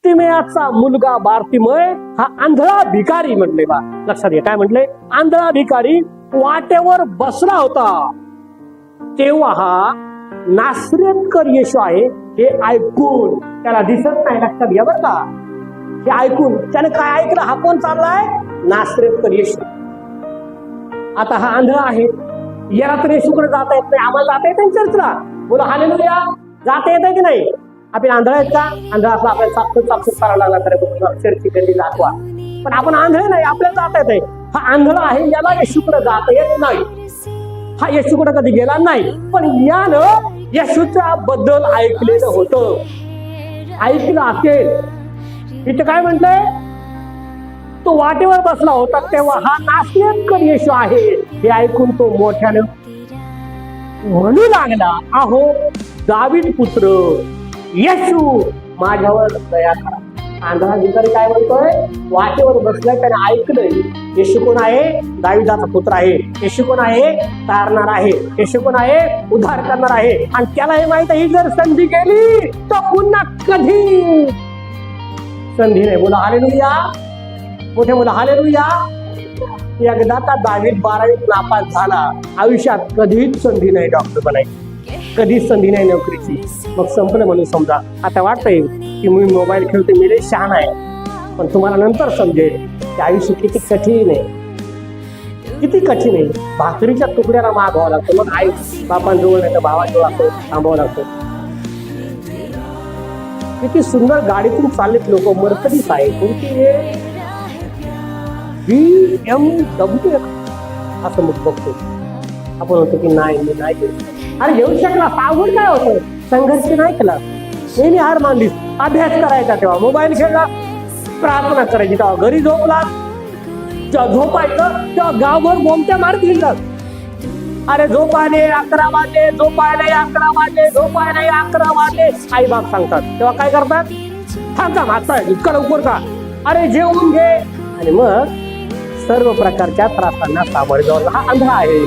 तिमेयाचा मुलगा बारतिमय हा आंधळा भिकारी म्हटले बा. लक्षात घ्या काय म्हटले. आंधळा भिकारी वाटेवर बसला होता तेव्हा हा नासरेतकर येशू आहे हे ऐकून, त्याला दिसत नाही लक्षात घ्या बरं का, हे ऐकून त्याने काय ऐकलं, हा कोण चाललाय, नासरेतकर येशू. आता हा आंधळा आहे, याला तर येशूकडे जाता येत नाही, आम्हाला जाता येत चर्चला, बोला हालेलुया, जाता येत की नाही. आपण आंधळा आहेत का, आंधळा असला आपल्याला चापसूप करायला लागला तर चर्ची कधी दाखवा, पण आपण आंधळे नाही, आपल्याला जाता येत आहे. हा आंधळा आहे, याला येशूकडे जाता येत नाही, हा येशूकडे कधी गेला नाही, पण यानं येशूच्या बद्दल ऐकलेलं होतं, ऐकलं असेल. इथं काय म्हटलंय, तो वाटेवर बसला होता तेव्हा हा नासरेतकर येशू आहे हे ऐकून तो मोठ्यानं म्हणू लागला, अहो दावीद पुत्र येशू माझ्यावर दया करा. आंधळा भिकारी काय म्हणतोय, वाटेवर बसलाय, त्याने ऐकलंय येशू कोण आहे, दाविदाचा पुत्र आहे, येशू कोण आहे, तारणार आहे, येशू कोण आहे, उद्धार करणार आहे. आणि त्याला हे माहित आहे, ही जर संधी गेली तर पुन्हा कधी संधी नाही. बोला हालेलुया, मोठे मुलं हालेलुया. एकदा का दावीद 12वीत नापास झाला, आयुष्यात कधीच संधी नाही डॉक्टर बनायची, कधीच संधी नाही नोकरीची. मग संपलं म्हणून समजा. आता वाटतंय की मी मोबाईल खेळते, मी लय शहाणा आहे, पण तुम्हाला नंतर समजेल की आयुष्य किती कठीण आहे, किती कठीण आहे. भाकरीच्या तुकड्याला मागावं लागतं, मग आई बापांजवळ नाही तर भावाजवळ थांबावं लागतं. किती सुंदर गाडीतून चाललेत लोक, मर्सडीज आहे, कोणती BMW असं मग बघतो आपण, होतो की नाही मी नाही केलं. अरे येऊ शकला, सावड काय होतं, संघर्ष नाही केला, नेहमी हार मानलीस, अभ्यास करायचा तेव्हा, मोबाईल खेळला, प्रार्थना करायची तेव्हा, घरी झोपला झोपायचं तेव्हा गावभर बोमत्या मारत गेलं. अरे झोपायले 11 वाजले, झोपायले 11 वाजले, झोपायले 11 वाजले, आई बाप सांगतात तेव्हा काय करतात, थांबता मागताय इतकं लवकर का, अरे जेवून घे. आणि मग सर्व प्रकारच्या त्रासांना सामोरे जाऊन हा आंधळा आहे.